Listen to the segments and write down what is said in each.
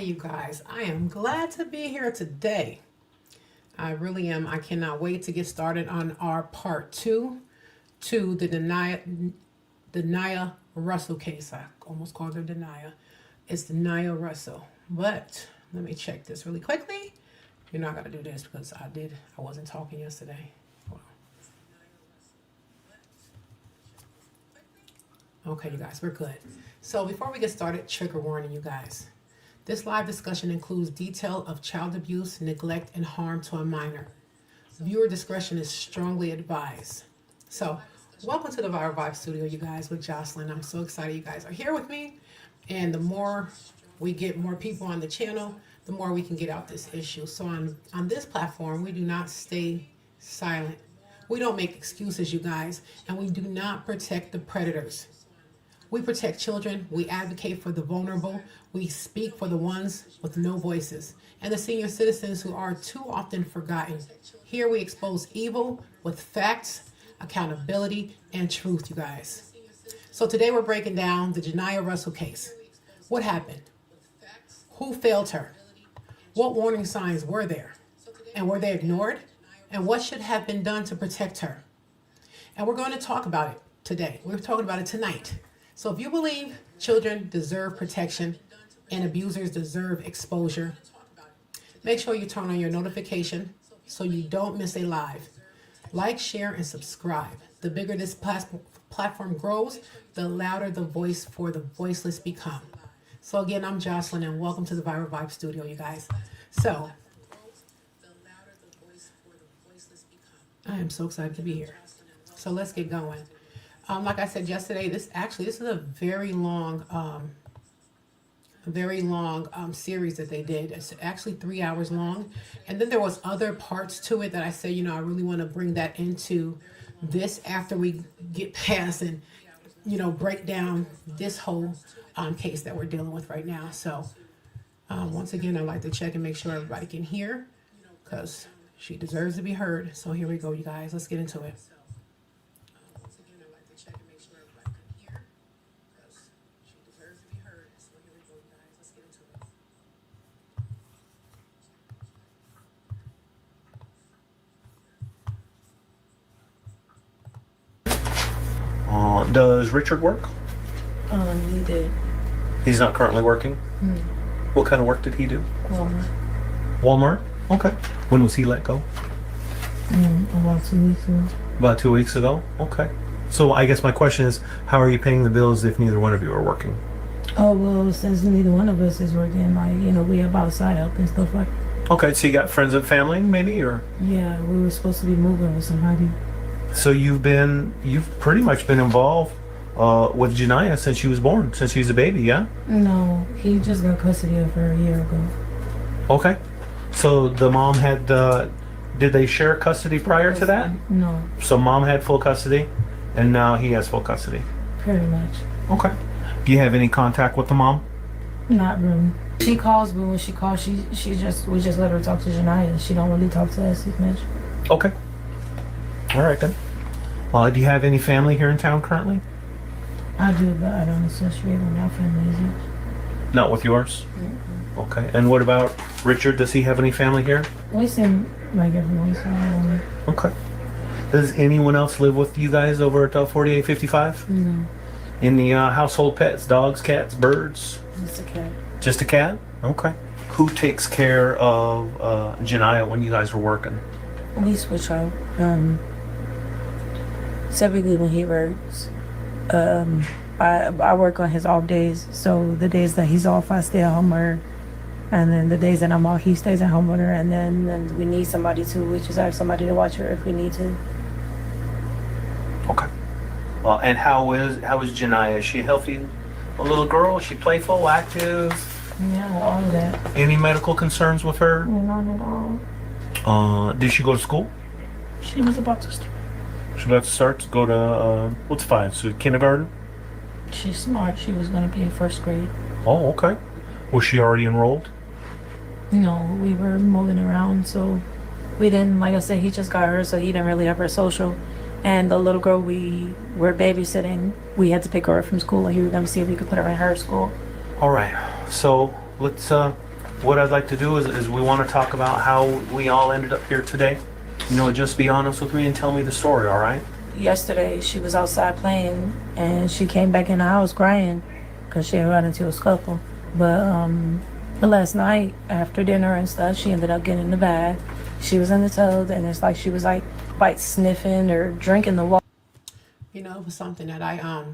You guys. I am glad to be here today. I really am. I cannot wait to get started on our part two to the Janiyah Russell case. I almost called her Janiyah. It's Janiyah Russell. But let me check this really quickly. You're not going to do this because I wasn't talking yesterday. Okay, you guys, we're good. So before we get started, trigger warning, you guys. This live discussion includes detail of child abuse, neglect, and harm to a minor. Viewer discretion is strongly advised. So, welcome to the Viral Vibe Studio, you guys, with Jocelyn. I'm so excited you guys are here with me. And the more we get more people on the channel, the more we can get out this issue. So on this platform, we do not stay silent. We don't make excuses, you guys, and we do not protect the predators. We protect children, we advocate for the vulnerable, we speak for the ones with no voices, and the senior citizens who are too often forgotten. Here we expose evil with facts, accountability, and truth, you guys. So today we're breaking down the Janiyah Russell case. What happened? Who failed her? What warning signs were there? And were they ignored? And what should have been done to protect her? And we're going to talk about it today. We're talking about it tonight. So if you believe children deserve protection and abusers deserve exposure, make sure you turn on your notification so you don't miss a live. Like, share, and subscribe. The bigger this platform grows, the louder the voice for the voiceless become. So again, I'm Jocelyn, and welcome to the Viral Vibe Studio, you guys. So, I am so excited to be here. So let's get going. Like I said yesterday, this is a very long series that they did. It's actually 3 hours long, and then there was other parts to it that I said, I really want to bring that into this after we get past and break down this whole case that we're dealing with right now. So once again, I'd like to check and make sure everybody can hear, because she deserves to be heard. So here we go, you guys. Let's get into it. Does Richard work? He did. He's not currently working? What kind of work did he do? Walmart? Okay. When was he let go? About 2 weeks ago. About 2 weeks ago? Okay. So I guess my question is, how are you paying the bills if neither one of you are working? Oh, well, since neither one of us is working, we have outside help and stuff like that. Okay, so you got friends and family maybe, or? Yeah, we were supposed to be moving with somebody. So you've pretty much been involved with Janiyah since she was born, since she was a baby, yeah? No, he just got custody of her a year ago. Okay. So the mom had, did they share custody prior to that? No. So mom had full custody, and now he has full custody? Pretty much. Okay. Do you have any contact with the mom? Not really. She calls, but when she calls, we just let her talk to Janiyah. She don't really talk to us as much. Okay. All right then. Do you have any family here in town currently? I do, but I don't associate with my family as much. Not with yours? Okay. And what about Richard? Does he have any family here? We seem like every once in a while. Okay. Does anyone else live with you guys over at 4855? No. Any household pets? Dogs, cats, birds? Just a cat. Just a cat? Okay. Who takes care of Janiyah when you guys were working? We switch out. Typically when he works, I work on his off days. So the days that he's off, I stay at home with her. And then the days that I'm off, he stays at home with her. And then we need somebody to, we just have somebody to watch her if we need to. Okay. Well, and how is Janiyah? Is she a healthy little girl? Is she playful, active? Yeah, all of that. Any medical concerns with her? Not at all. Did she go to school? She was about to start. She's about to start to go to, what's 5? So kindergarten? She's smart. She was going to be in first grade. Oh, okay. Was she already enrolled? No, we were moving around, so we didn't, like I said, he just got her, so he didn't really have her social. And the little girl we were babysitting, we had to pick her up from school, and he was going to see if we could put her in her school. All right. So let's what I'd like to do is we want to talk about how we all ended up here today. You know, just be honest with me and tell me the story, all right? Yesterday, she was outside playing, and she came back in the house crying because she had run into a scuffle. But last night, after dinner and stuff, she ended up getting in the bath. She was in the tub, and it's like she was like sniffing or drinking the water. You know, it was something that I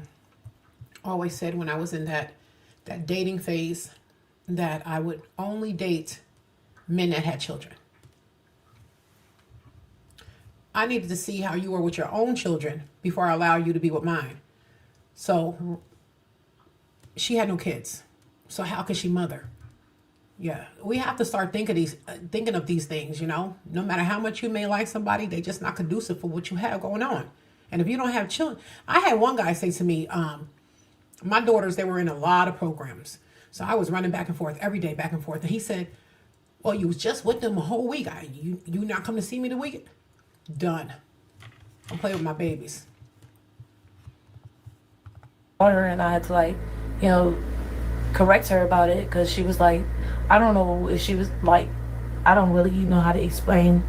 always said when I was in that dating phase, that I would only date men that had children. I needed to see how you were with your own children before I allow you to be with mine. So she had no kids. So how could she mother? Yeah, we have to start thinking of these things, you know. No matter how much you may like somebody, they just not conducive for what you have going on. And if you don't have children, I had one guy say to me, my daughters, they were in a lot of programs. So I was running back and forth every day, back and forth. And he said, well, you was just with them a whole week. You not come to see me the week? Done. I'll play with my babies. And I had to, like, you know, correct her about it because she was like, I don't know if she was like, I don't really know how to explain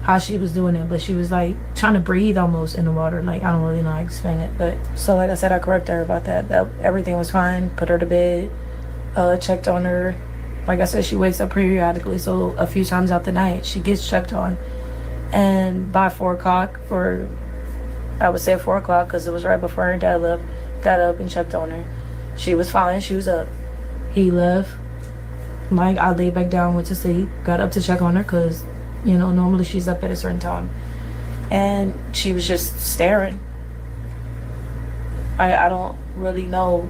how she was doing it, but she was like trying to breathe almost in the water. Like, I don't really know how to explain it. But so, like I said, I corrected her about that everything was fine, put her to bed, checked on her. Like I said, she wakes up periodically, so a few times out the night she gets checked on. And by 4 o'clock, I would say 4 o'clock because it was right before her dad left, got up and checked on her. She was fine, she was up. He left. Like, I laid back down, went to sleep, got up to check on her because, you know, normally she's up at a certain time. And she was just staring. I don't really know.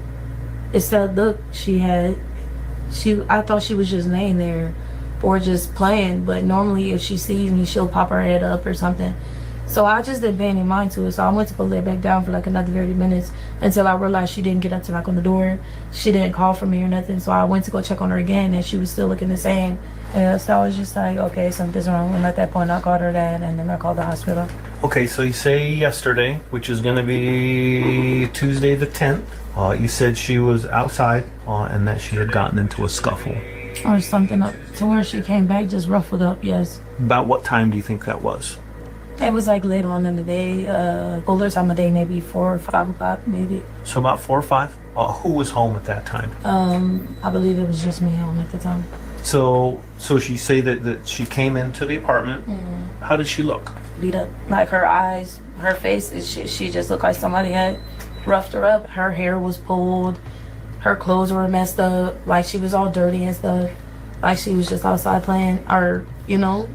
It's that look she had. I thought she was just laying there or just playing, but normally if she sees me, she'll pop her head up or something. So I just didn't pay any mind to it. So I went to go lay back down for like another 30 minutes until I realized she didn't get up to knock on the door. She didn't call for me or nothing. So I went to go check on her again, and she was still looking the same. And so I was just like, okay, something's wrong. And at that point, I called her dad, and then I called the hospital. Okay, so you say yesterday, which is going to be Tuesday the 10th, you said she was outside and that she had gotten into a scuffle. Or something up to where she came back just ruffled up, yes. About what time do you think that was? It was like later on in the day, older time of day, maybe 4 or 5 o'clock, maybe. So about 4 or 5? Who was home at that time? I believe it was just me home at the time. So she say that she came into the apartment. Mm-hmm. How did she look? Beat up. Like her eyes, her face, she just looked like somebody had roughed her up. Her hair was pulled. Her clothes were messed up. Like she was all dirty and stuff. Like she was just outside playing or, you know,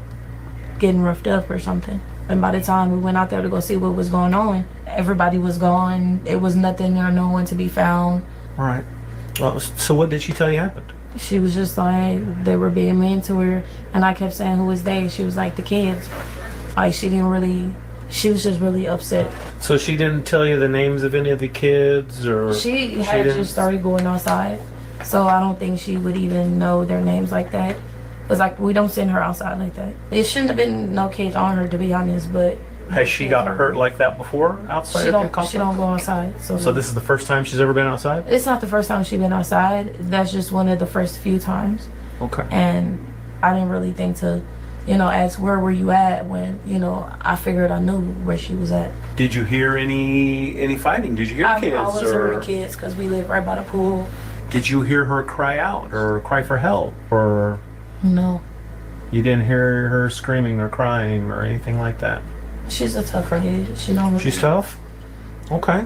getting roughed up or something. And by the time we went out there to go see what was going on, everybody was gone. It was nothing or no one to be found. All right. Well, so what did she tell you happened? She was just like, they were being mean to her. And I kept saying, who was they? She was like, the kids. Like, she was just really upset. So she didn't tell you the names of any of the kids, or She had just started going outside. So I don't think she would even know their names like that. Because, like, we don't send her outside like that. It shouldn't have been no kids on her, to be honest, but... Has she got hurt like that before outside? She don't go outside. So this is the first time she's ever been outside? It's not the first time she's been outside. That's just one of the first few times. Okay. And I didn't really think to, you know, ask where were you at when, you know, I figured I knew where she was at. Did you hear any fighting? Did you hear kids? I always heard kids because we live right by the pool. Did you hear her cry out or cry for help? Or no. You didn't hear her screaming or crying or anything like that? She's a tough kid. She's tough? Okay.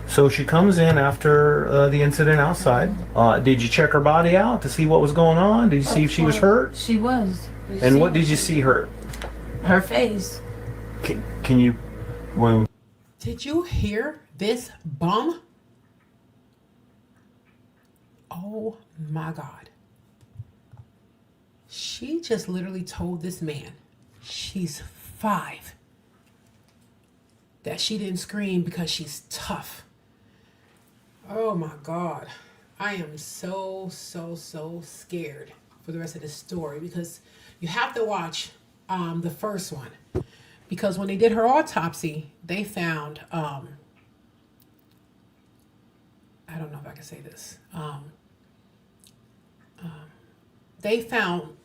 So she comes in after the incident outside. Did you check her body out to see what was going on? Did you see if she was hurt? She was. And what did you see hurt? Her face. Can you... Did you hear this bum? Oh my God. She just literally told this man, she's 5, that she didn't scream because she's tough. Oh my God. I am so scared for the rest of this story, because you have to watch the first one. Because when they did her autopsy, they found, I don't know if I can say this. they found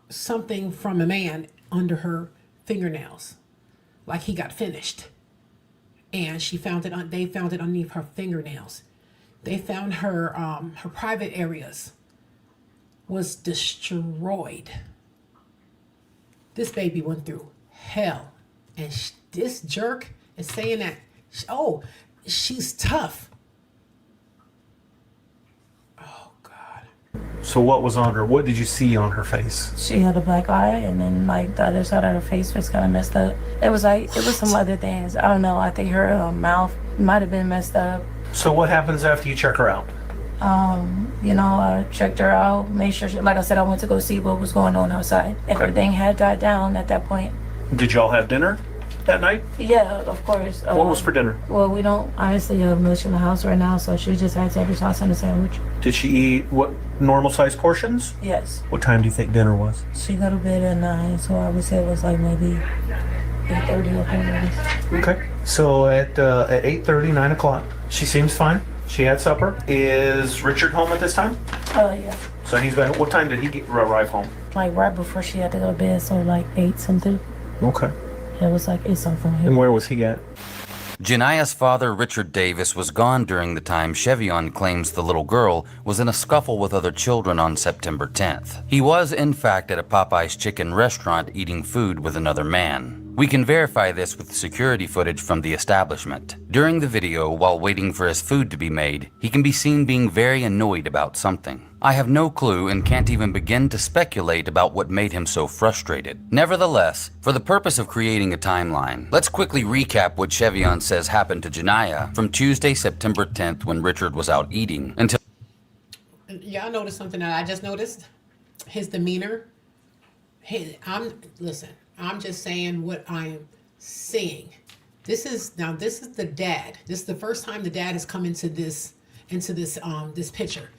something from a man under her fingernails, like he got finished, and she found it on. They found it underneath her fingernails. They found her her private areas was destroyed. This baby went through hell, and this jerk is saying that, oh, she's tough. Oh God. So what was on her? What did you see on her face? She had a black eye, and then like the other side of her face was kind of messed up. It was some other things. I don't know. I think her mouth might have been messed up. So what happens after you check her out? I checked her out, made sure like I said, I went to go see what was going on outside. Everything had died down at that point. Did y'all have dinner that night? Yeah, of course. What was for dinner? Well, we don't honestly have much in the house right now, so she just had table tots and a sandwich. Did she eat what normal sized portions? Yes. What time do you think dinner was? She got to bed at 9, so I would say it was like maybe 8:30 or 9. Okay. So at 8:30, 9 o'clock, she seems fine. She had supper. Is Richard home at this time? Yeah. So he's been. What time did he arrive home? Like right before she had to go to bed, so like 8 something. Okay. It was like 8 something. And where was he at? Janiyah's father, Richard Davis, was gone during the time Chevion claims the little girl was in a scuffle with other children on September 10th. He was, in fact, at a Popeye's chicken restaurant eating food with another man. We can verify this with security footage from the establishment. During the video, while waiting for his food to be made, he can be seen being very annoyed about something. I have no clue and can't even begin to speculate about what made him so frustrated. Nevertheless, for the purpose of creating a timeline, let's quickly recap what Chevion says happened to Janiyah from Tuesday, September 10th when Richard was out eating until... Y'all noticed something that I just noticed? His demeanor. I'm just saying what I am seeing. This is the dad. This is the first time the dad has come into this picture.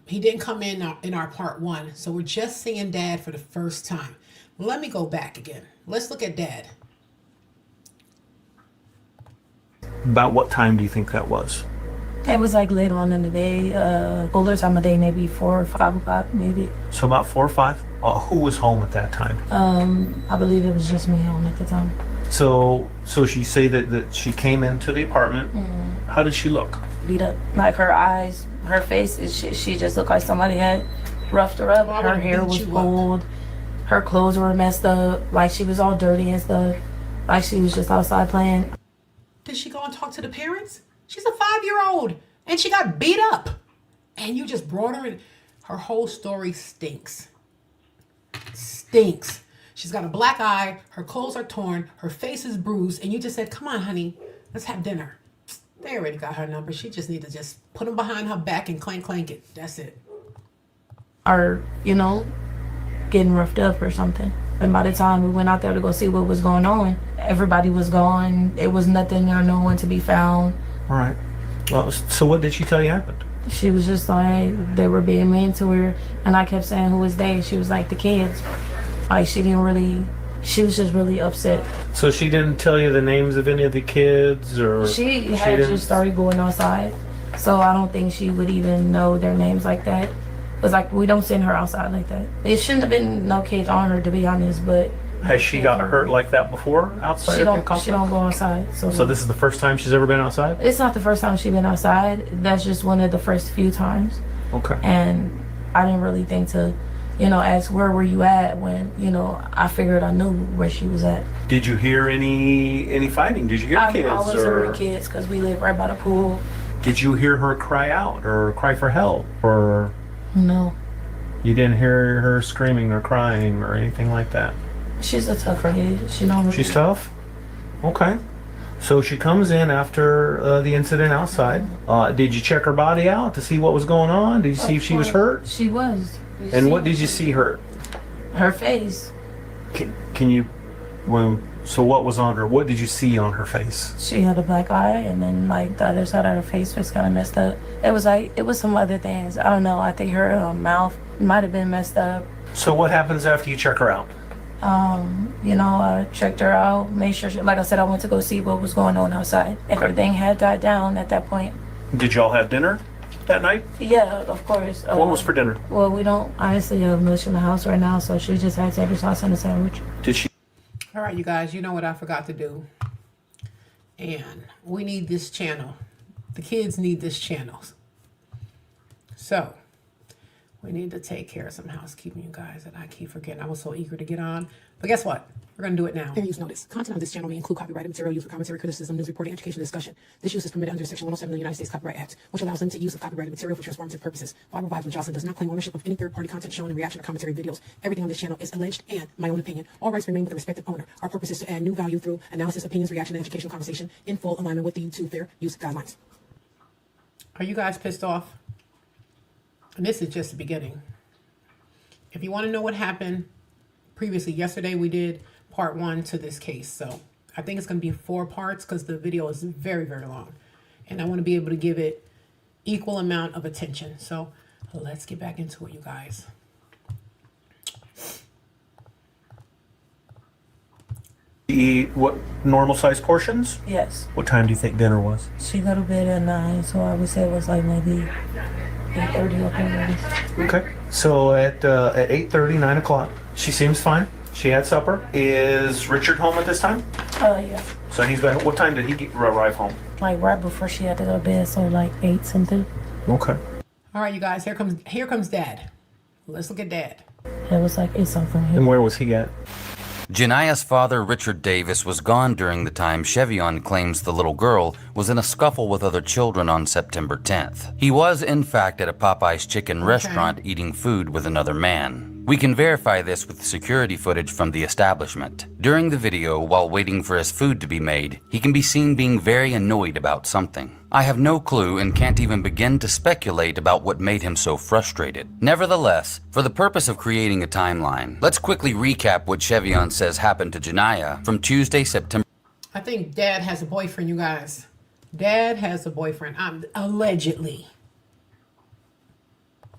He didn't come in our part 1, so we're just seeing dad for the first time. Let me go back again. Let's look at dad. About what time do you think that was? It was like later on in the day, older time of day, maybe 4 or 5 o'clock, maybe. So about 4 or 5. Who was home at that time? I believe it was just me home at the time. So she say that she came into the apartment. Mm. How did she look? Beat up, like her eyes, her face. She just looked like somebody had roughed her up. Her hair was pulled. Her clothes were messed up. Like she was all dirty and stuff. Like she was just outside playing. Did she go and talk to the parents? She's a 5-year-old and she got beat up, and you just brought her in. Her whole story stinks. Stinks. She's got a black eye, her clothes are torn, her face is bruised, and you just said, come on, honey, let's have dinner. They already got her number. She just need to just put them behind her back and clank it. That's it. Or, getting roughed up or something. And by the time we went out there to go see what was going on, everybody was gone. It was nothing or no one to be found. All right. Well, so what did she tell you happened? She was just like, they were being mean to her. And I kept saying, who was they? She was like, the kids. Like, she was just really upset. So she didn't tell you the names of any of the kids, or she had just started going outside. So I don't think she would even know their names like that. It's like, we don't send her outside like that. It shouldn't have been no kids on her, to be honest, but... Has she got hurt like that before outside? She don't go outside. So this is the first time she's ever been outside? It's not the first time she's been outside. That's just one of the first few times. Okay. And I didn't really think to, ask where were you at when, I figured I knew where she was at. Did you hear any fighting? Did you hear kids? I always heard kids because we live right by the pool. Did you hear her cry out or cry for help, or... No. You didn't hear her screaming or crying or anything like that? She's a tougher kid. She's tough? Okay. So she comes in after the incident outside. Did you check her body out to see what was going on? Did you see if she was hurt? She was. And what did you see hurt? Her face. Can you... So what was on her? What did you see on her face? She had a black eye, and then like the other side of her face was kind of messed up. It was some other things. I don't know. I think her mouth might have been messed up. So what happens after you check her out? I checked her out, made sure, like I said, I went to go see what was going on outside. Everything had died down at that point. Did y'all have dinner? that night? Yeah, of course. What was for dinner? Well, we don't honestly have much in the house right now, so she just had tender sauce on a sandwich. Did she? All right, you guys, you know what I forgot to do. And we need this channel. The kids need this channel. So we need to take care of some housekeeping, you guys, that I keep forgetting. I was so eager to get on. But guess what? We're going to do it now. Fair use notice. Content on this channel may include copyrighted material used for commentary, criticism, news reporting, education, discussion. This use is permitted under Section 107 of the United States Copyright Act, which allows limited use of copyrighted material for transformative purposes. While Revive with Jocelyn does not claim ownership of any third-party content shown in reaction to commentary videos. Everything on this channel is alleged and my own opinion. All rights remain with the respective owner. Our purpose is to add new value through analysis, opinions, reaction, and educational conversation in full alignment with the YouTube fair use guidelines. Are you guys pissed off? And this is just the beginning. If you want to know what happened previously, yesterday we did part 1 to this case. So I think it's going to be 4 parts because the video is very, very long. And I want to be able to give it equal amount of attention. So let's get back into it, you guys. Eat what, normal size portions? Yes. What time do you think dinner was? She got to bed at 9, so I would say it was like maybe 8:30 or 9:30. Okay. So at 8:30, 9 o'clock, she seems fine. She had supper. Is Richard home at this time? Yeah. So he's been, what time did he arrive home? Like right before she had to go to bed, so like 8 something. Okay. All right, you guys, here comes Dad. Let's look at Dad. It was like 8 something. And where was he at? Janiyah's father, Richard Davis, was gone during the time Chevyon claims the little girl was in a scuffle with other children on September 10th. He was, in fact, at a Popeye's chicken restaurant eating food with another man. We can verify this with security footage from the establishment. During the video, while waiting for his food to be made, he can be seen being very annoyed about something. I have no clue and can't even begin to speculate about what made him so frustrated. Nevertheless, for the purpose of creating a timeline, let's quickly recap what Chevyon says happened to Janiyah from Tuesday, September. I think Dad has a boyfriend, you guys. Dad has a boyfriend. Allegedly.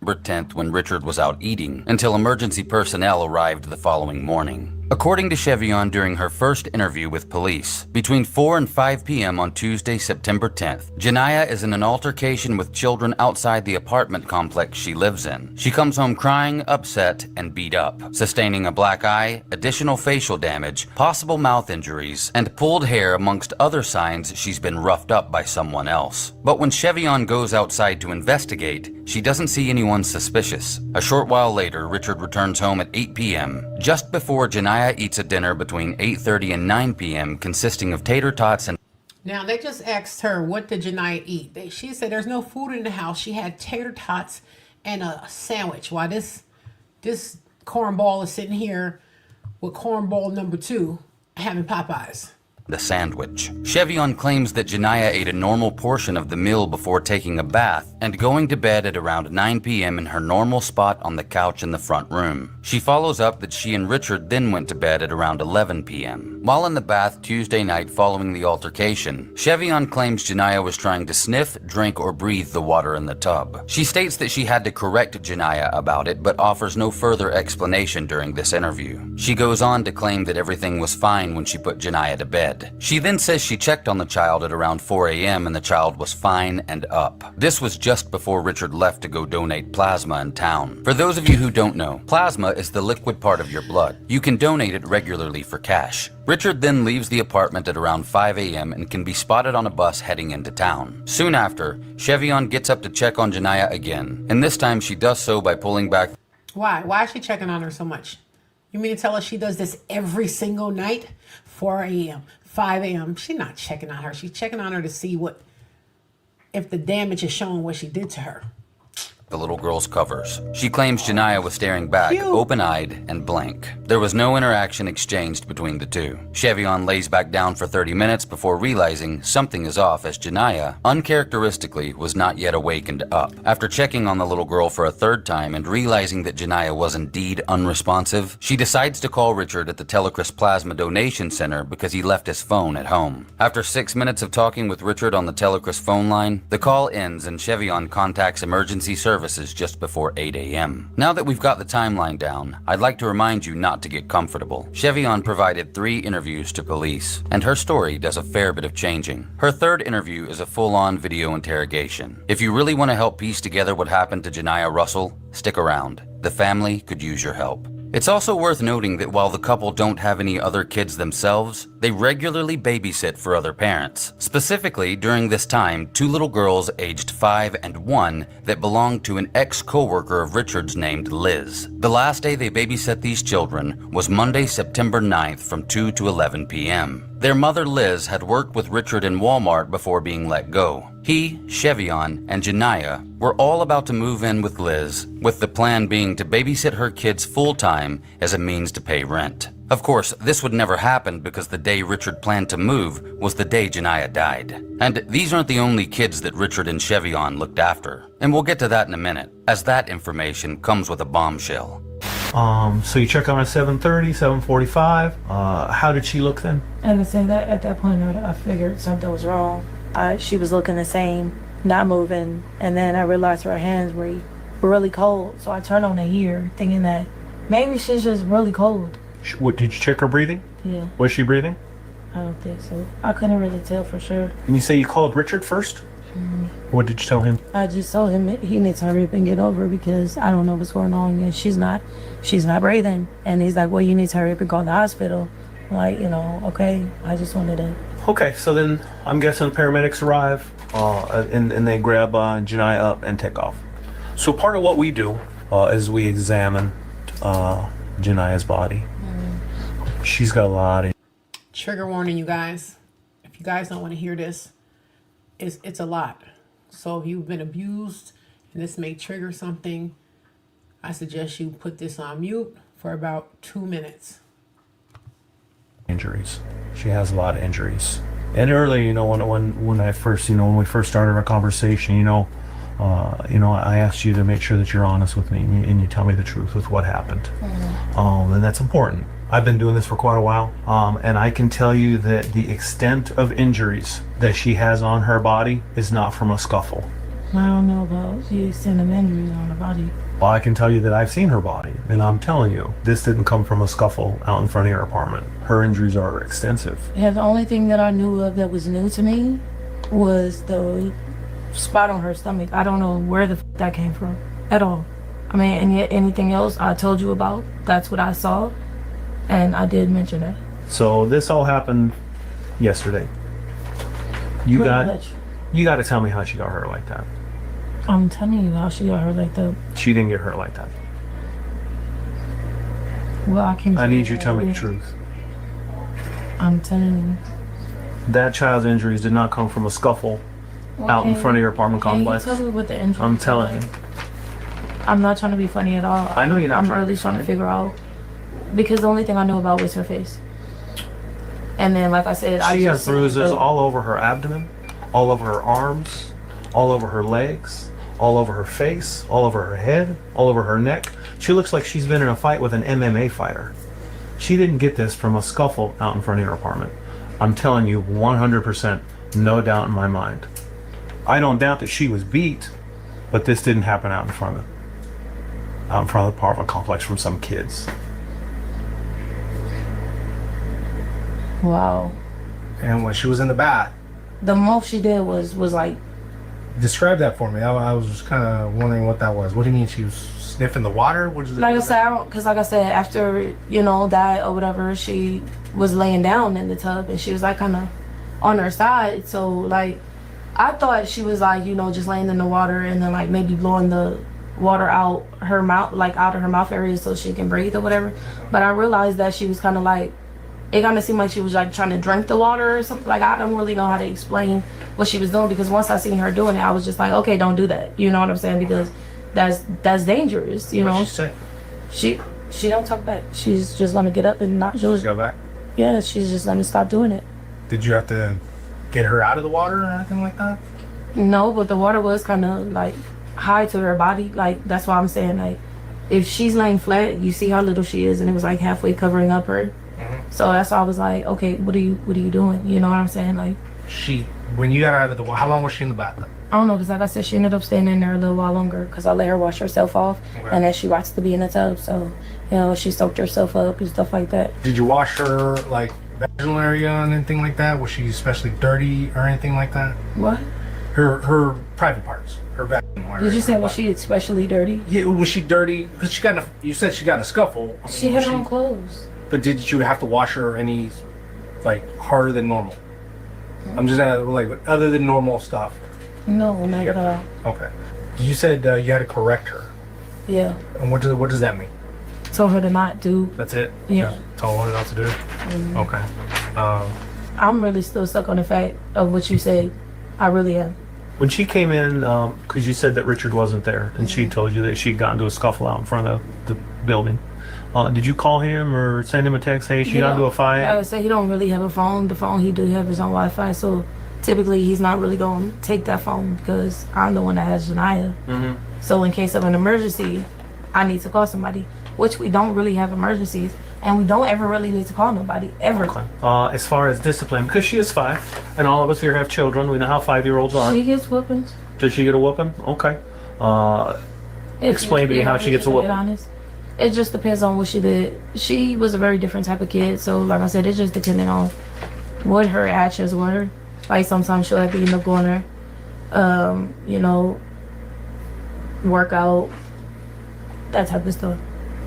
10th, when Richard was out eating, until emergency personnel arrived the following morning. According to Chevyon, during her first interview with police, between 4 and 5 p.m. on Tuesday, September 10th, Janiyah is in an altercation with children outside the apartment complex she lives in. She comes home crying, upset, and beat up, sustaining a black eye, additional facial damage, possible mouth injuries, and pulled hair amongst other signs she's been roughed up by someone else. But when Chevyon goes outside to investigate, she doesn't see anyone suspicious. A short while later, Richard returns home at 8 p.m., just before Janiyah eats a dinner between 8:30 and 9 p.m. consisting of tater tots and... Now, they just asked her, what did Janiyah eat? She said there's no food in the house. She had tater tots and a sandwich. While this cornball is sitting here with cornball number 2 having Popeyes. The sandwich. Chevyon claims that Janiyah ate a normal portion of the meal before taking a bath and going to bed at around 9 p.m. in her normal spot on the couch in the front room. She follows up that she and Richard then went to bed at around 11 p.m. While in the bath Tuesday night following the altercation, Chevyon claims Janiyah was trying to sniff, drink, or breathe the water in the tub. She states that she had to correct Janiyah about it, but offers no further explanation during this interview. She goes on to claim that everything was fine when she put Janiyah to bed. She then says she checked on the child at around 4 a.m. and the child was fine and up. This was just before Richard left to go donate plasma in town. For those of you who don't know, plasma is the liquid part of your blood. You can donate it regularly for cash. Richard then leaves the apartment at around 5 a.m. and can be spotted on a bus heading into town. Soon after, Chevyon gets up to check on Janiyah again, and this time she does so by pulling back. Why? Why is she checking on her so much? You mean to tell us she does this every single night? 4 a.m., 5 a.m. She's not checking on her. She's checking on her to see if the damage is showing what she did to her. The little girl's covers. She claims Janiyah was staring back, open-eyed and blank. There was no interaction exchanged between the two. Chevyon lays back down for 30 minutes before realizing something is off as Janiyah, uncharacteristically, was not yet awakened up. After checking on the little girl for a third time and realizing that Janiyah was indeed unresponsive, she decides to call Richard at the Telecris Plasma Donation Center because he left his phone at home. After 6 minutes of talking with Richard on the Telecris phone line, the call ends and Chevyon contacts emergency services services just before 8 a.m. Now that we've got the timeline down, I'd like to remind you not to get comfortable. Chevyon provided 3 interviews to police, and her story does a fair bit of changing. Her third interview is a full-on video interrogation. If you really want to help piece together what happened to Janiyah Russell, stick around. The family could use your help. It's also worth noting that while the couple don't have any other kids themselves, they regularly babysit for other parents. Specifically, during this time, 2 little girls aged 5 and 1 that belonged to an ex-co-worker of Richard's named Liz. The last day they babysat these children was Monday, September 9th from 2 to 11 p.m. Their mother Liz had worked with Richard in Walmart before being let go. He, Chevyon, and Janiyah were all about to move in with Liz, with the plan being to babysit her kids full-time as a means to pay rent. Of course, this would never happen because the day Richard planned to move was the day Janiyah died. And these aren't the only kids that Richard and Chevyon looked after. And we'll get to that in a minute, as that information comes with a bombshell. So you check on her at 7:30, 7:45. How did she look then? And at that point, I figured something was wrong. She was looking the same, not moving, and then I realized her hands were really cold. So I turned on the heater, thinking that maybe she's just really cold. What, did you check her breathing? Yeah, Was she breathing? I don't think so. I couldn't really tell for sure. And you say you called Richard first? What did you tell him? I just told him he needs to hurry up and get over because I don't know what's going on and she's not breathing. And he's like, well, you need to hurry up and go to the hospital. Like, okay. I just wanted to. Okay, so then I'm guessing paramedics arrive and they grab Janiyah up and take off. So part of what we do is we examine Janiyah's body. She's got a lot of... Trigger warning, you guys. If you guys don't want to hear this, it's a lot. So if you've been abused and this may trigger something, I suggest you put this on mute for about 2 minutes. Injuries. She has a lot of injuries. And earlier, when I first, when we first started our conversation, I asked you to make sure that you're honest with me and you tell me the truth with what happened. And that's important. I've been doing this for quite a while, and I can tell you that the extent of injuries that she has on her body is not from a scuffle. I don't know about the extent of injuries on her body. Well, I can tell you that I've seen her body, and I'm telling you, this didn't come from a scuffle out in front of your apartment. Her injuries are extensive. Yeah, the only thing that I knew of that was new to me was the spot on her stomach. I don't know where that came from at all. I mean, and yet anything else I told you about, that's what I saw. And I did mention it. So this all happened yesterday. You got to tell me how she got hurt like that. I'm telling you how she got hurt like that. She didn't get hurt like that. Well, I need you to tell me the truth. I'm telling you. That child's injuries did not come from a scuffle out in front of your apartment complex. Can you tell me what the injuries I'm telling you. I'm not trying to be funny at all. I know you're not. I'm really trying to figure out. Because the only thing I knew about was her face. And then, like I said, she has bruises all over her abdomen, all over her arms, all over her legs, all over her face, all over her head, all over her neck. She looks like she's been in a fight with an MMA fighter. She didn't get this from a scuffle out in front of your apartment. I'm telling you 100%, no doubt in my mind. I don't doubt that she was beat, but this didn't happen out in front of the apartment complex from some kids. Wow. And when she was in the bath, the most she did was like. Describe that for me. I was kind of wondering what that was. What do you mean she was sniffing the water? What is it? Like I said, after that or whatever, she was laying down in the tub and she was like kind of on her side. So like, I thought she was like just laying in the water and then like maybe blowing the water out her mouth, like out of her mouth area so she can breathe or whatever. But I realized that she was kind of like. It kind of seemed like she was like trying to drink the water or something. Like I don't really know how to explain what she was doing because once I seen her doing it, I was just like, okay, don't do that. You know what I'm saying? Because that's dangerous. What'd she say? She don't talk back. She's just gonna get up and not do it. Go back. Yeah, she's just gonna stop doing it. Did you have to get her out of the water or anything like that? No, but the water was kind of like high to her body. Like that's why I'm saying like, if she's laying flat, you see how little she is, and it was like halfway covering up her. So that's why I was like, okay, what are you doing? You know what I'm saying? Like, when you got out of the water, how long was she in the bathtub? I don't know, because like I said, she ended up staying in there a little while longer because I let her wash herself off. Okay. And then she likes to be in the tub. So, you know, she soaked herself up and stuff like that. Did you wash her, like, vaginal area and anything like that? Was she especially dirty or anything like that? What? Her private parts, her vaginal area. Did you say was she especially dirty? Yeah, was she dirty? Because she got you said she got in a scuffle. I mean, She had was on clothes. But did you have to wash her any, like, harder than normal? I'm just like, other than normal stuff. No, not at all. Okay. You said you had to correct her. Yeah. And what does that mean? Told her to not do. That's it? Yeah. Just told her not to do it? Okay. I'm really still stuck on the fact of what you said. I really am. When she came in, because you said that Richard wasn't there, and she told you that she'd gotten into a scuffle out in front of the building. Did you call him or send him a text? Hey, she got into a fight? I would say he don't really have a phone. The phone he do have is on Wi-Fi, so typically he's not really going to take that phone because I'm the one that has Janiyah. So in case of an emergency, I need to call somebody, which we don't really have emergencies, and we don't ever really need to call nobody, ever. Okay. As far as discipline, because she is 5, and all of us here have children, we know how 5-year-olds are. She gets whoopings. Does she get a whooping? Okay. Explain to me how she gets a whooping. Honest. It just depends on what she did. She was a very different type of kid, so like I said, it just depended on what her actions were. Like sometimes she'll have to end up going there, you know, work out, that type of stuff.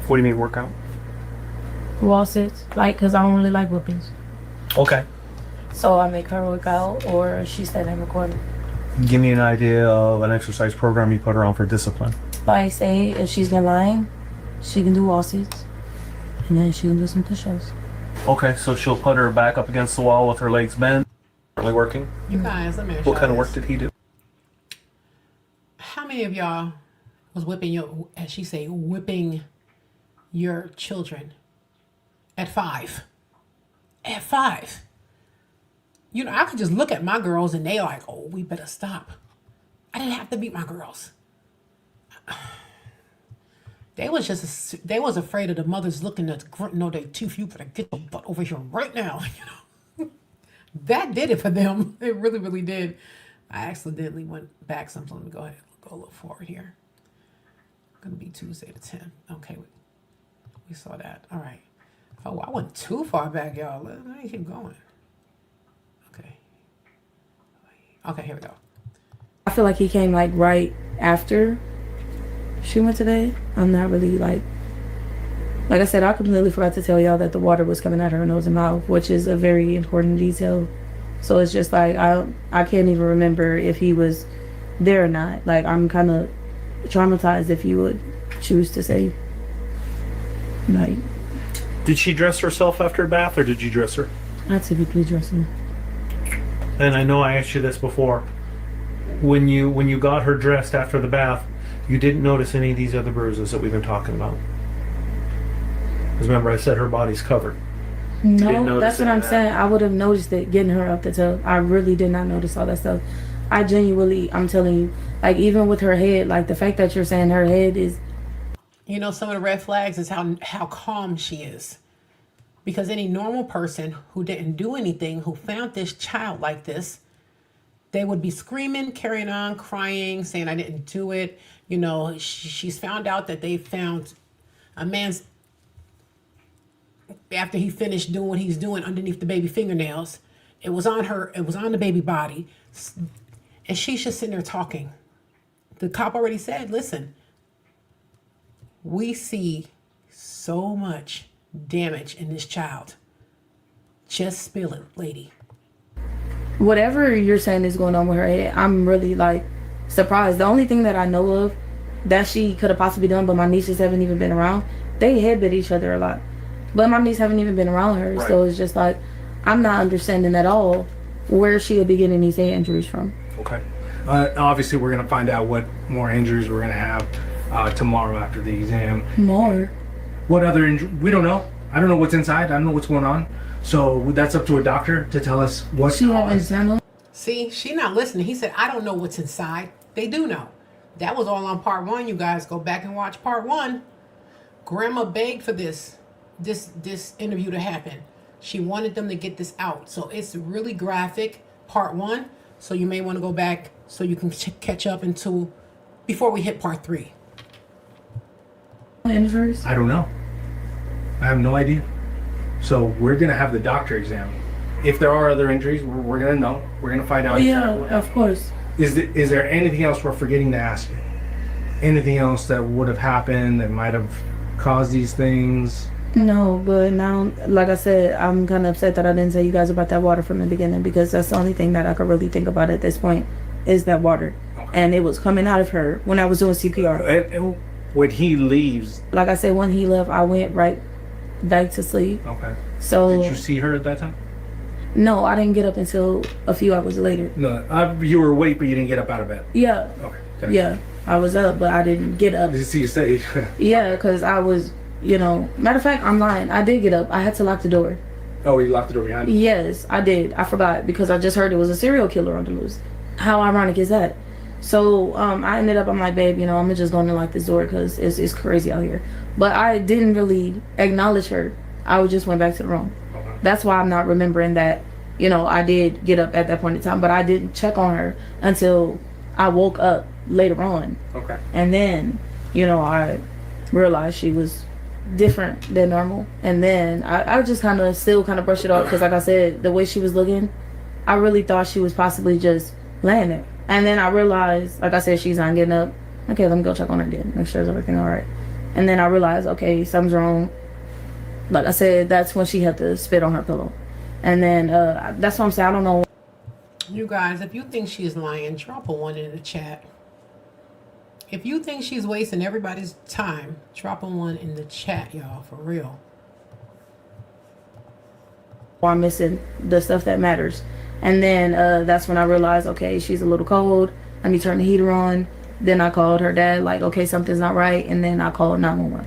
What do you mean workout? Wall sits, like, because I don't really like whoopings. Okay. So I make her work out or she stand and record it. Give me an idea of an exercise program you put her on for discipline. Like, say, if she's been lying, she can do wall sits, and then she can do some push-ups. Okay, so she'll put her back up against the wall with her legs bent. Really working? You guys, let me ask What y'all kind of this. work did he do? How many of y'all was whipping your, as she say, whipping your children at 5? At 5. You know, I could just look at my girls and they like, oh, we better stop. I didn't have to beat my girls. They was afraid of the mothers looking at they too few for to get your butt over here right now. You know, that did it for them. It really, really did. I accidentally went back something. Let me go ahead and go a little forward here. Gonna be Tuesday the 10th. Okay, we saw that. All right. Oh, I went too far back, y'all. Let me keep going. Okay. Okay, here we go. I feel like he came like right after she went today. I'm not really like I said, I completely forgot to tell y'all that the water was coming out her nose and mouth, which is a very important detail. So it's just like I can't even remember if he was there or not. Like, I'm kind of traumatized, if you would choose to say. Like, Did she dress herself after a bath, or did you dress her? I typically dress him. And I know I asked you this before. When you got her dressed after the bath, you didn't notice any of these other bruises that we've been talking about. Because remember, I said her body's covered. No, that's what I'm saying. I would have noticed it getting her up the tub. I really did not notice all that stuff. I genuinely, I'm telling you, like, even with her head, like the fact that you're saying her head is. You know, some of the red flags is how calm she is. Because any normal person who didn't do anything, who found this child like this, they would be screaming, carrying on, crying, saying, I didn't do it. You know, she's found out that they found a man's, after he finished doing what he's doing underneath the baby fingernails, it was on her, it was on the baby body. And she's just sitting there talking. The cop already said, listen, we see so much damage in this child. Just spill it, lady. Whatever you're saying is going on with her head, I'm really like surprised. The only thing that I know of that she could have possibly done, but my nieces haven't even been around, they headbutt each other a lot. But my niece haven't even been around her, right. So it's just like, I'm not understanding at all where she would be getting these head injuries from. Okay. Obviously, we're going to find out what more injuries we're going to have tomorrow after the exam. More? What other injury? We don't know. I don't know what's inside. I don't know what's going on. So that's up to a doctor to tell us what she has. See, she not listening. He said, I don't know what's inside. They do know. That was all on part 1. You guys go back and watch part 1. Grandma begged for this interview to happen. She wanted them to get this out. So it's really graphic, part 1. So you may want to go back so you can catch up into before we hit part 3. Inverse? I don't know. I have no idea. So we're gonna have the doctor examine. If there are other injuries, we're gonna know. We're gonna find out. Yeah, exactly. of course. Is there anything else we're forgetting to ask you? Anything else that would have happened that might have caused these things? No, but now, like I said, I'm kind of upset that I didn't tell you guys about that water from the beginning, because that's the only thing that I could really think about at this point is that water. Okay. And it was coming out of her when I was doing CPR. And when he leaves, Like I said, when he left, I went right back to sleep. okay. So, Did you see her at that time? no, I didn't get up until a few hours later. No, you were awake, but you didn't get up out of bed. Yeah, Okay. yeah. I was up, but I didn't get up. Did you see you say? Yeah, because I was, matter of fact, I'm lying. I did get up. I had to lock the door. Oh, you locked the door behind you? Yes, I did. I forgot because I just heard there was a serial killer on the loose. How ironic is that? So I ended up, I'm like, babe, I'm just going to lock this door because it's crazy out here. But I didn't really acknowledge her. I just went back to the room. Okay. That's why I'm not remembering that, I did get up at that point in time. But I didn't check on her until I woke up later on. Okay. And then, I realized she was different than normal. And then I just still brushed it off because, like I said, the way she was looking, I really thought she was possibly just laying there. And then I realized, like I said, she's not getting up. Okay, let me go check on her again, make sure everything all right. And then I realized, okay, something's wrong. Like I said, that's when she had to spit on her pillow. And then that's what I'm saying. I don't know. You guys, if you think she's lying, drop a 1 in the chat. If you think she's wasting everybody's time, drop a 1 in the chat, y'all, for real. I'm missing the stuff that matters. And then that's when I realized, okay, she's a little cold. Let me turn the heater on. Then I called her dad, like, okay, something's not right. And then I called 911,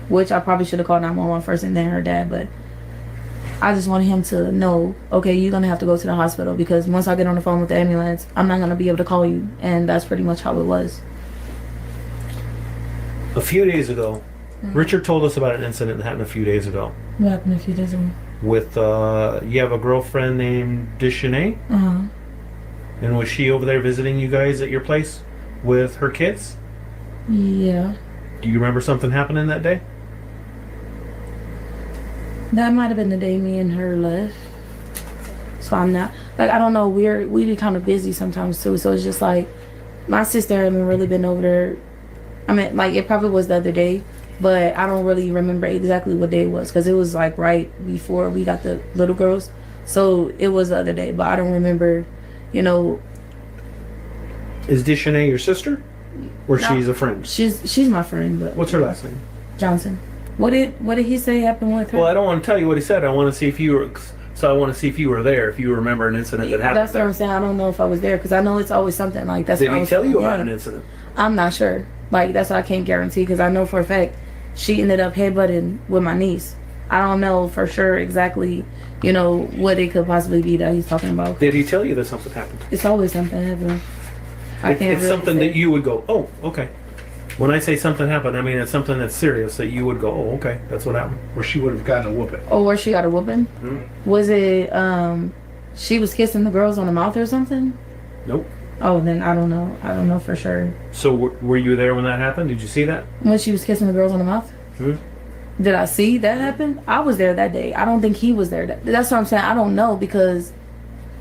which I probably should have called 911 first and then her dad. But I just wanted him to know, okay, you're going to have to go to the hospital because once I get on the phone with the ambulance, I'm not going to be able to call you. And that's pretty much how it was. A few days ago, Richard told us about an incident that happened a few days ago. What happened a few days ago? With you have a girlfriend named Janiyah, Uh-huh. and was she over there visiting you guys at your place with her kids? Yeah. Do you remember something happening that day? That might have been the day me and her left. So I'm not, I don't know, we be kind of busy sometimes too. So it's just like, my sister hasn't really been over there. I mean, it probably was the other day, but I don't really remember exactly what day it was because it was right before we got the little girls. So it was the other day, but I don't remember, Is Janiyah your sister? Or No. she's a friend? She's my friend, but What's her last name? Johnson. What did he say happened with her? Well, I don't want to tell you what he said. I want to see if you were. So I want to see if you were there. If you remember an incident that happened. That's what I'm saying. I don't know if I was there because I know it's always something like that's. Did what I he was tell you saying. about an incident? I'm not sure. That's what I can't guarantee because I know for a fact she ended up headbutting with my niece. I don't know for sure exactly, what it could possibly be that he's talking about. Did he tell you that something happened? It's always something happening. It's really something say. that you would go, oh, okay. When I say something happened, I mean it's something that's serious that you would go, oh, okay, that's what happened. Where she would have gotten a whooping. Oh, where she got a whooping? Mm-hmm. Was it she was kissing the girls on the mouth or something? Nope. Oh, then I don't know. I don't know for sure. So were you there when that happened? Did you see that? When she was kissing the girls on the mouth? Hmm? Did I see that happen? I was there that day. I don't think he was there. That's what I'm saying. I don't know because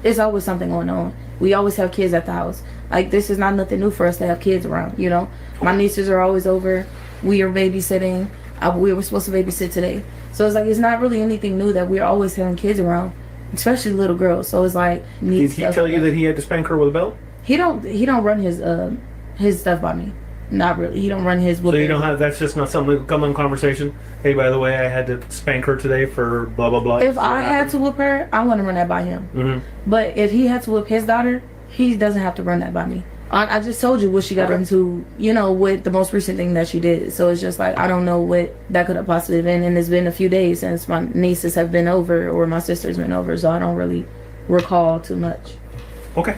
it's always something going on. We always have kids at the house. This is not nothing new for us to have kids around, My nieces are always over. We are babysitting. We were supposed to babysit today. So it's not really anything new that we're always having kids around, especially little girls. So it's Did he tell you that he had to spank her with a belt? He don't run his stuff by me. Not really. He don't run his So whooping. you don't have, that's just not something that come in conversation? Hey, by the way, I had to spank her today for blah, blah, blah. If I had to whoop her, I want to run that by him. Mm-hmm. But if he had to whoop his daughter, he doesn't have to run that by me. I just told you what she got into, with the most recent thing that she did. So it's just I don't know what that could have possibly been. And it's been a few days since my nieces have been over or my sister's been over. So I don't really recall too much. Okay.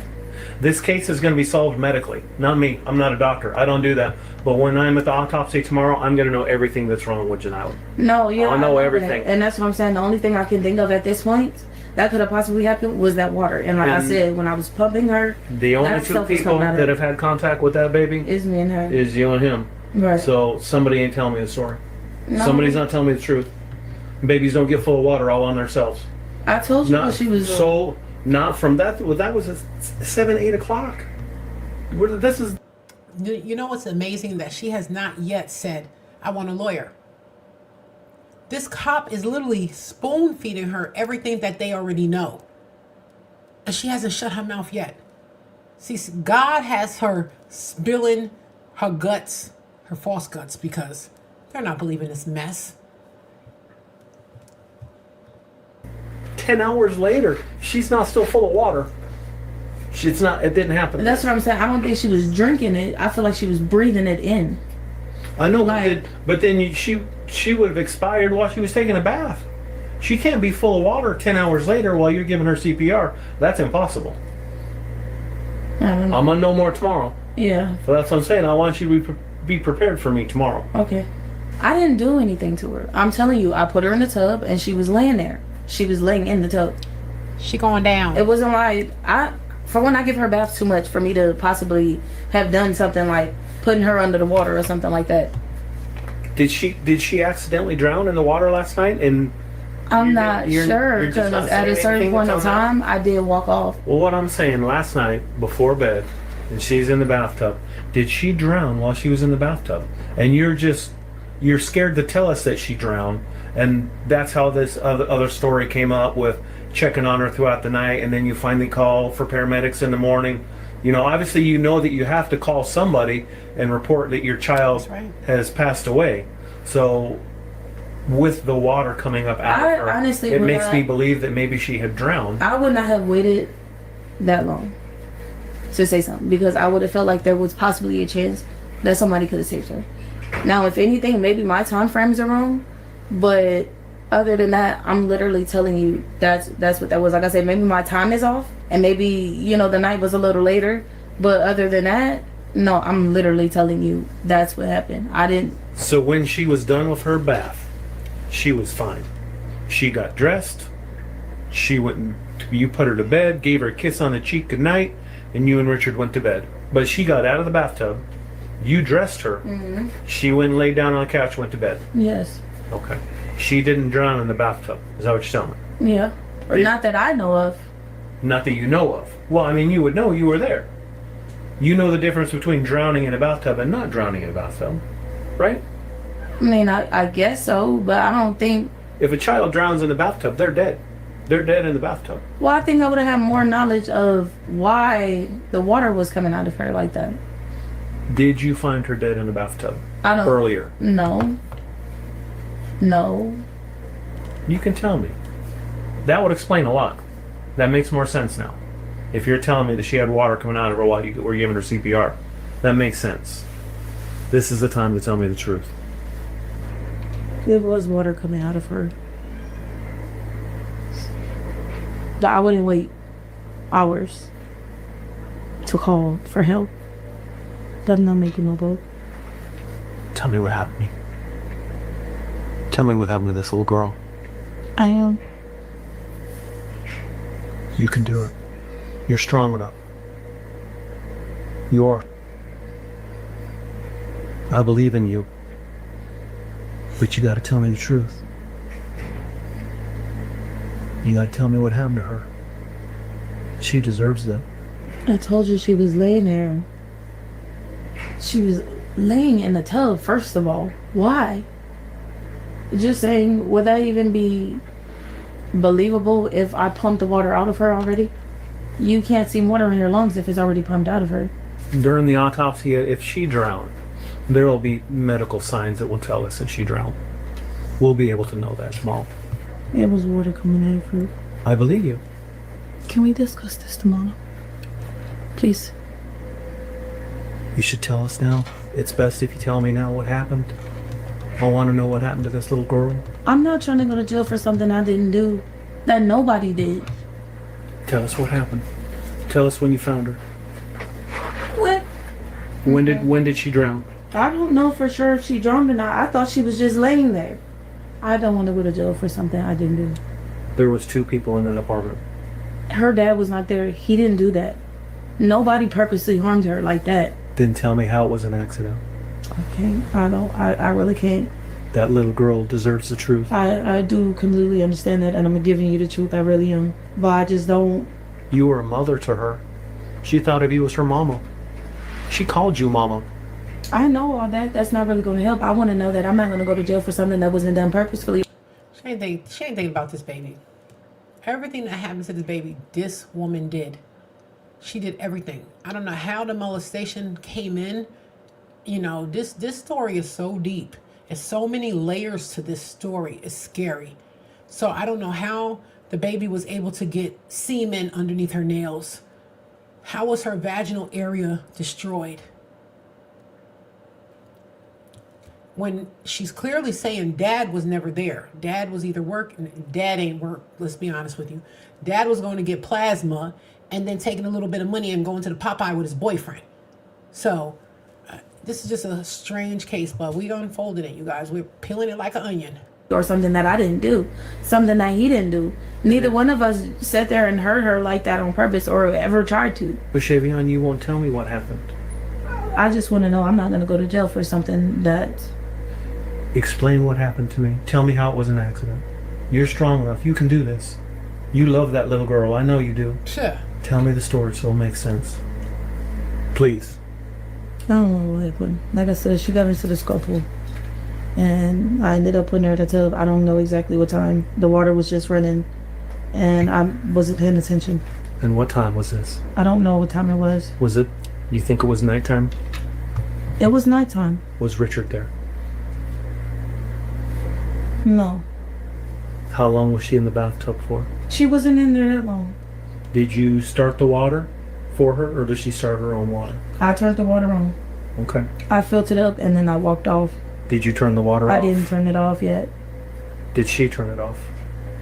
This case is going to be solved medically. Not me. I'm not a doctor. I don't do that. But when I'm at the autopsy tomorrow, I'm going to know everything that's wrong with Janiyah. No, yeah. I know that. everything. And that's what I'm saying. The only thing I can think of at this point, that could have possibly happened was that water. And like I And said, when I was pumping her, The only that two stuff was people coming out of that it. have had contact with that baby It's me and her. is you and him. Right. So somebody ain't telling me the story. No. Somebody's not telling me the truth. Babies don't get full of water all on themselves. I told you Not what she was doing. so. Not from that. Well, that was at 7, 8 o'clock. This is. You know what's amazing? That she has not yet said, I want a lawyer. This cop is literally spoon feeding her everything that they already know. And she hasn't shut her mouth yet. See, God has her spilling her guts, her false guts, because they're not believing this mess. 10 hours later, she's not still full of water. It's not. It didn't happen. And that's what I'm saying. I don't think she was drinking it. I feel like she was breathing it in. I know, Like- but then she would have expired while she was taking a bath. She can't be full of water 10 hours later while you're giving her CPR. That's impossible. I don't know. I'm gonna know more tomorrow. Yeah. So that's what I'm saying. I want you to be prepared for me tomorrow. Okay. I didn't do anything to her. I'm telling you, I put her in the tub and she was laying there. She was laying in the tub. She going down. It wasn't like for when I give her baths too much for me to possibly have done something like putting her under the water or something like that. Did she accidentally drown in the water last night? And I'm You're- not you're- sure you're just because not at saying a certain anything point in until now? time, I did walk off. well, what I'm saying, last night before bed, and she's in the bathtub. Did she drown while she was in the bathtub? And you're scared to tell us that she drowned, and that's how this other story came up with checking on her throughout the night, and then you finally call for paramedics in the morning. You know, obviously you know that you have to call somebody and report that your child That's right. has passed away. So with the water coming up out I of her, honestly it would makes not- me believe that maybe she had drowned. I would not have waited that long to say something because I would have felt like there was possibly a chance that somebody could have saved her. Now, if anything, maybe my time frames are wrong, but other than that, I'm literally telling you that's what that was. Like I said, maybe my time is off, and maybe the night was a little later, but other than that, no, I'm literally telling you that's what happened. I didn't. So when she was done with her bath, she was fine. She got dressed. She went and you put her to bed, gave her a kiss on the cheek goodnight, and you and Richard went to bed. But she got out of the bathtub. You dressed her. Mm-hmm. She went and laid down on the couch, went to bed. Yes. Okay. She didn't drown in the bathtub. Is that what you're telling me? Yeah. Or not that I know of. Not that you know of. Well, I mean, you would know. You were there. You know the difference between drowning in a bathtub and not drowning in a bathtub, right? I mean, I guess so, but I don't think. If a child drowns in the bathtub, they're dead. They're dead in the bathtub. Well, I think I would have had more knowledge of why the water was coming out of her like that. Did you find her dead in the bathtub I don't. earlier? No. No. You can tell me. That would explain a lot. That makes more sense now. If you're telling me that she had water coming out of her while you were giving her CPR, that makes sense. This is the time to tell me the truth. There was water coming out of her. I wouldn't wait hours to call for help. That's not making no boat. Tell me what happened to me. Tell me what happened to this little girl. I am. You can do it. You're strong enough. You are. I believe in you. But you gotta tell me the truth. You gotta tell me what happened to her. She deserves that. I told you she was laying there. She was laying in the tub, first of all. Why? Just saying, would that even be believable if I pumped the water out of her already? You can't see water in her lungs if it's already pumped out of her. During the autopsy, if she drowned, there will be medical signs that will tell us that she drowned. We'll be able to know that tomorrow. It was water coming out of her. I believe you. Can we discuss this tomorrow? Please. You should tell us now. It's best if you tell me now what happened. I want to know what happened to this little girl. I'm not trying to go to jail for something I didn't do. That nobody did. Tell us what happened. Tell us when you found her. What? When did she drown? I don't know for sure if she drowned or not. I thought she was just laying there. I don't want to go to jail for something I didn't do. There was 2 people in that apartment. Her dad was not there. He didn't do that. Nobody purposely harmed her like that. Then tell me how it was an accident. Okay, I really can't. That little girl deserves the truth. I do completely understand that, and I'm giving you the truth. I really am. But I just don't. You were a mother to her. She thought of you as her mama. She called you mama. I know all that. That's not really going to help. I want to know that I'm not going to go to jail for something that wasn't done purposefully. She ain't thinking about this baby. Everything that happened to this baby, this woman did. She did everything. I don't know how the molestation came in. You know, this story is so deep. There's so many layers to this story. It's scary. So I don't know how the baby was able to get semen underneath her nails. How was her vaginal area destroyed? When she's clearly saying dad was never there. Dad was either working. Dad ain't work. Let's be honest with you. Dad was going to get plasma and then taking a little bit of money and going to the Popeye with his boyfriend. So this is just a strange case, but we unfolded it, you guys. We're peeling it like an onion. Or something that I didn't do. Something that he didn't do. Neither one of us sat there and hurt her like that on purpose or ever tried to. But Chevion, you won't tell me what happened. I just want to know I'm not going to go to jail for something that... Explain what happened to me. Tell me how it was an accident. You're strong enough. You can do this. You love that little girl. I know you do. Sure. Tell me the story so it'll make sense. Please. I don't know what happened. Like I said, she got into the scuffle. And I ended up putting her in the tub. I don't know exactly what time. The water was just running. And I wasn't paying attention. And what time was this? I don't know what time it was. Was it? You think it was nighttime? It was nighttime. Was Richard there? No. How long was she in the bathtub for? She wasn't in there that long. Did you start the water for her, or did she start her own water? I turned the water on. Okay. I filled it up and then I walked off. Did you turn the water off? I didn't turn it off yet. Did she turn it off?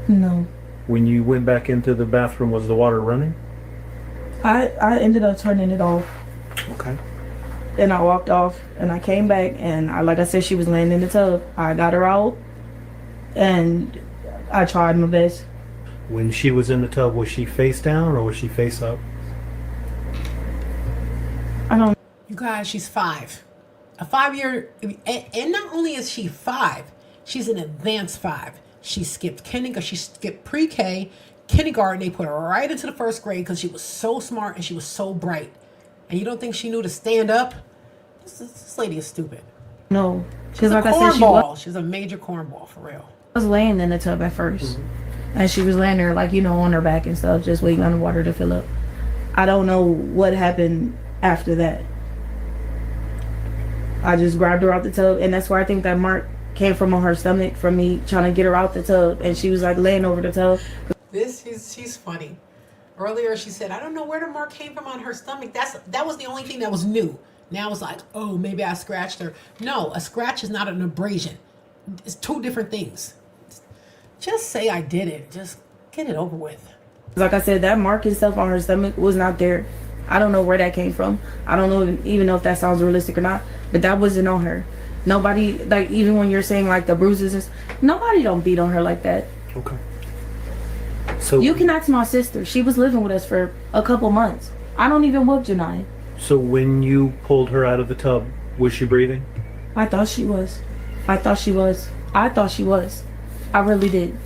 No. When you went back into the bathroom, was the water running? I ended up turning it off. Okay. And I walked off and I came back and like I said, she was laying in the tub. I got her out and I tried my best. When she was in the tub, was she face down or was she face up? I don't. You guys, she's 5. A 5-year, and not only is she 5, she's an advanced 5. She skipped kindergarten, she skipped pre-K, kindergarten. They put her right into the 1st grade because she was so smart and she was so bright. And you don't think she knew to stand up? This lady is stupid. No. She's a like I said, cornball. She's a major cornball, for real. I was laying in the tub at first. And she was laying there, like, you know, on her back and stuff, just waiting on the water to fill up. I don't know what happened after that. I just grabbed her out the tub, and that's where I think that mark came from on her stomach, from me trying to get her out the tub, and she was, like, laying over the tub. She's funny. Earlier she said, I don't know where the mark came from on her stomach. That was the only thing that was new. Now it's like, oh, maybe I scratched her. No, a scratch is not an abrasion. It's 2 different things. Just say I did it. Just get it over with. Like I said, that mark and stuff on her stomach was not there. I don't know where that came from. I don't know even know if that sounds realistic or not, but that wasn't on her. Nobody, like, even when you're saying like the bruises, nobody don't beat on her like that. Okay. So You can ask my sister. She was living with us for a couple months. I don't even whoop Janiyah. So when you pulled her out of the tub, was she breathing? I thought she was. I thought she was. I really did.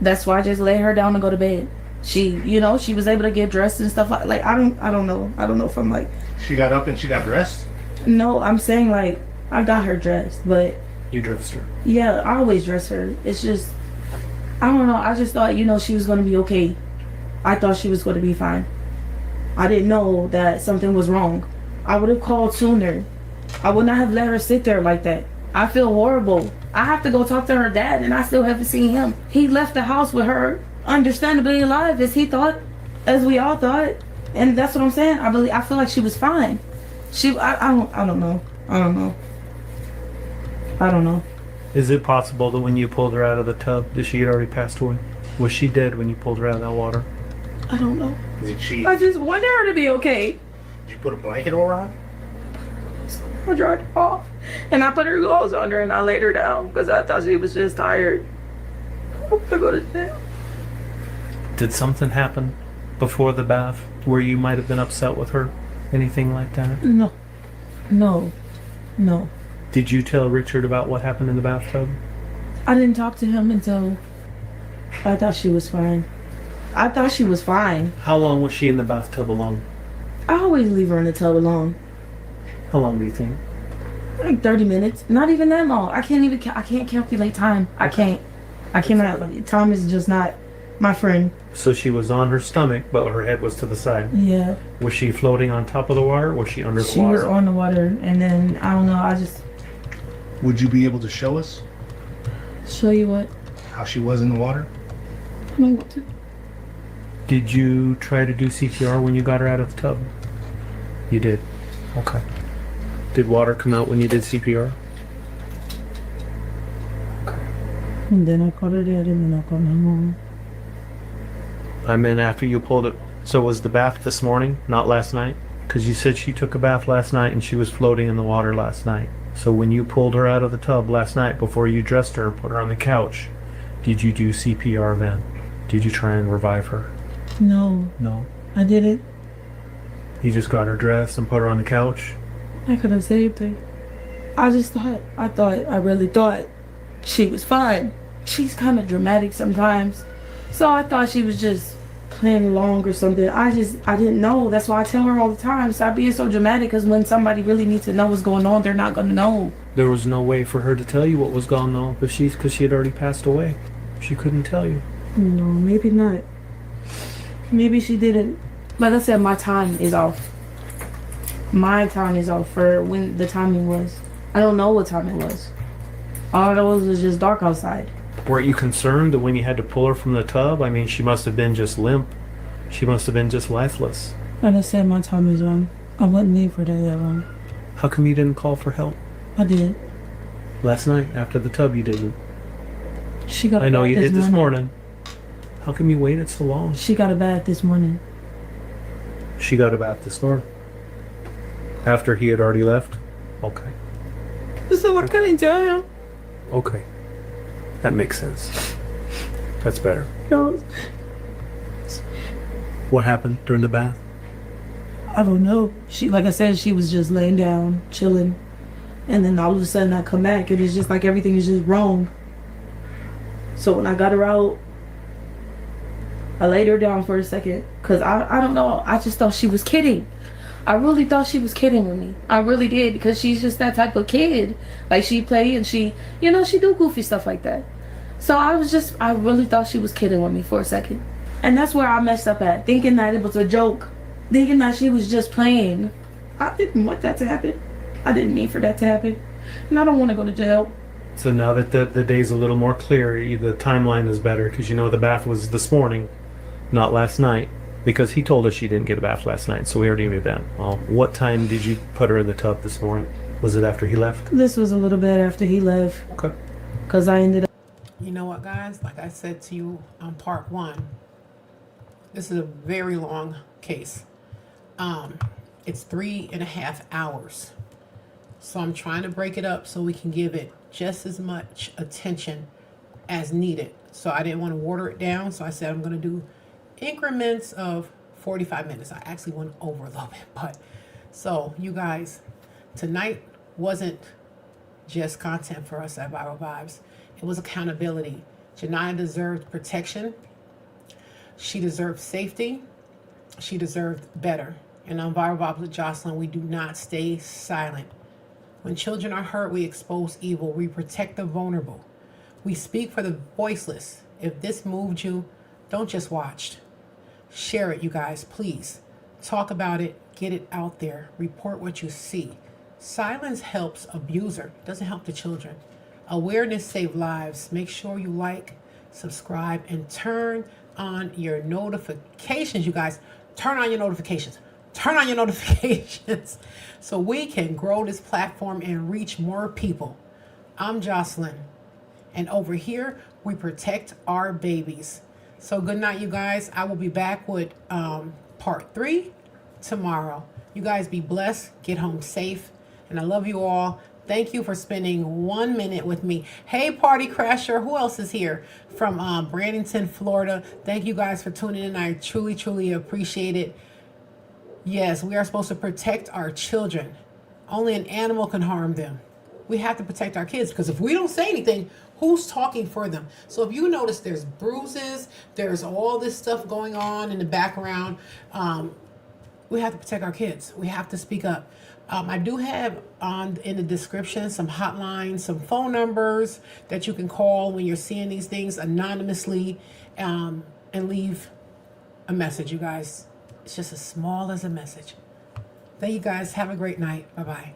That's why I just laid her down to go to bed. She, you know, she was able to get dressed and stuff like I don't know. I don't know if I'm like. She got up and she got dressed? No, I'm saying like I got her dressed, but You dressed her. yeah, I always dress her. It's just I don't know. I just thought, you know, she was gonna be okay. I thought she was gonna be fine. I didn't know that something was wrong. I would have called sooner. I would not have let her sit there like that. I feel horrible. I have to go talk to her dad, and I still haven't seen him. He left the house with her, understandably alive, as he thought, as we all thought, and that's what I'm saying. I feel like she was fine. I don't know. Is it possible that when you pulled her out of the tub, that she had already passed away? Was she dead when you pulled her out of that water? I don't know. Did I just want her to be okay. Did you put a blanket over her? I dried her off, and I put her clothes on her, and I laid her down because I thought she was just tired. I want to go to jail. Did something happen before the bath where you might have been upset with her? Anything like that? No, no, no. Did you tell Richard about what happened in the bathtub? I didn't talk to him until I thought she was fine. I thought she was fine. How long was she in the bathtub alone? I always leave her in the tub alone. How long do you think? Like 30 minutes. Not even that long. I can't calculate time. I cannot. Time is just not my friend. So she was on her stomach, but her head was to the side. Yeah. Was she floating on top of the water? Was she under the She water? was on the water, and then, I don't know, Would you be able to show us show you what? how she was in the water? Did you try to do CPR when you got her out of the tub? You did. Okay. Did water come out when you did CPR? And then I called her dad, and then I called my mom. I mean, after you pulled it. So was the bath this morning, not last night? Because you said she took a bath last night and she was floating in the water last night. So when you pulled her out of the tub last night before you dressed her and put her on the couch, did you do CPR then? Did you try and revive her? No, No. I didn't. You just got her dressed and put her on the couch? I could have saved her. I really thought she was fine. She's kind of dramatic sometimes. So I thought she was just playing along or something. I didn't know. That's why I tell her all the time, stop being so dramatic, because when somebody really needs to know what's going on, they're not going to know. There was no way for her to tell you what was going on because she had already passed away. She couldn't tell you. No, maybe not. Maybe she didn't. Like I said, my time is off. My time is off for when the timing was. I don't know what time it was. All I know was just dark outside. Weren't you concerned that when you had to pull her from the tub? I mean, she must have been just limp. She must have been just lifeless. Like I said, my time is on. I wouldn't leave for that long. How come you didn't call for help? I did. Last night, after the tub, you didn't. She got a I know bath you did this morning. How come you waited so long? She got a bath this morning. She got a bath this morning. After he had already left? Okay. So I couldn't tell him. Okay. That makes sense. That's better. No, What happened during the bath? I don't know. She, like I said, she was just laying down, chilling. And then all of a sudden I come back and it's just like everything is just wrong. So when I got her out, I laid her down for a second. Because I don't know. I just thought she was kidding. I really thought she was kidding with me. I really did, because she's just that type of kid. Like, she play and she do goofy stuff like that. So I really thought she was kidding with me for a second. And that's where I messed up at, thinking that it was a joke. Thinking that she was just playing. I didn't want that to happen. I didn't mean for that to happen. And I don't want to go to jail. So now that the day's a little more clear, the timeline is better because the bath was this morning, not last night. Because he told us she didn't get a bath last night, so we already knew that. Well, what time did you put her in the tub this morning? Was it after he left? This was a little bit after he left. Okay. Because I ended up. You know what, guys? Like I said to you on part one, this is a very long case. It's 3.5 hours. So I'm trying to break it up so we can give it just as much attention as needed. So I didn't want to water it down. So I said I'm going to do increments of 45 minutes. I actually went over a little bit, but so you guys, tonight wasn't just content for us at Viral Vibes. It was accountability. Janiyah deserved protection. She deserved safety. She deserved better. And on Viral Vibes with Jocelyn, we do not stay silent. When children are hurt, we expose evil. We protect the vulnerable. We speak for the voiceless. If this moved you, don't just watch. Share it, you guys, please. Talk about it. Get it out there. Report what you see. Silence helps abuser. Doesn't help the children. Awareness saves lives. Make sure you like, subscribe, and turn on your notifications, you guys. Turn on your notifications. Turn on your notifications so we can grow this platform and reach more people. I'm Jocelyn. And over here, we protect our babies. So good night, you guys. I will be back with part 3 tomorrow. You guys be blessed. Get home safe. And I love you all. Thank you for spending 1 minute with me. Hey, Party Crasher. Who else is here? From Bradenton, Florida. Thank you guys for tuning in. I truly, truly appreciate it. Yes, we are supposed to protect our children. Only an animal can harm them. We have to protect our kids, because if we don't say anything, who's talking for them? So if you notice there's bruises, there's all this stuff going on in the background, we have to protect our kids. We have to speak up. I do have in the description some hotlines, some phone numbers that you can call when you're seeing these things anonymously, and leave a message, you guys. It's just as small as a message. Thank you guys. Have a great night. Bye-bye.